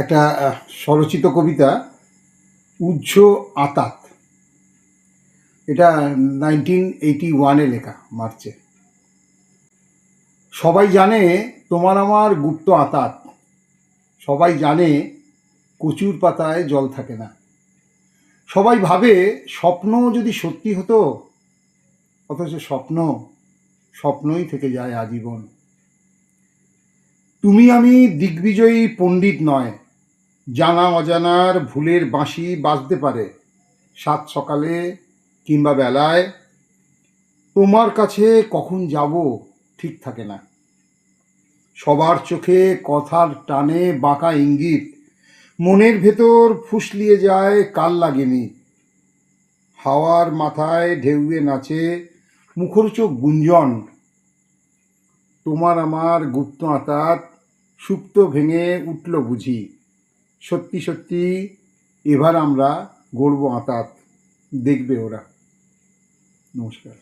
একটা স্বরচিত কবিতা, উজ্জ আতাত। এটা 1981-এ লেখা, মার্চে। সবাই জানে তোমার আমার গুপ্ত আতাত, সবাই জানে কচুর পাতায় জল থাকে না, সবাই ভাবে স্বপ্ন যদি সত্যি হতো, অথচ স্বপ্ন স্বপ্নই থেকে যায় আজীবন। তুমি আমি দিগ্বিজয়ী পণ্ডিত নয়, জানা অজানার ভুলের বাঁশি বাজতে পারে সাত সকালে কিংবা বেলায়। তোমার কাছে কখন যাব ঠিক থাকে না, সবার চোখে কথার টানে বাঁকা ইঙ্গিত মনের ভেতর ফুসলিয়ে যায় কাল লাগেনি। হাওয়ার মাথায় ঢেউয়ে নাচে মুখরোচক গুঞ্জন, তোমার আমার গুপ্ত আঁতাত সুপ্ত ভেঙে উঠল বুঝি। সত্যি সত্যি এবার আমরা গড়ব আঁতাত, দেখবে ওরা। নমস্কার।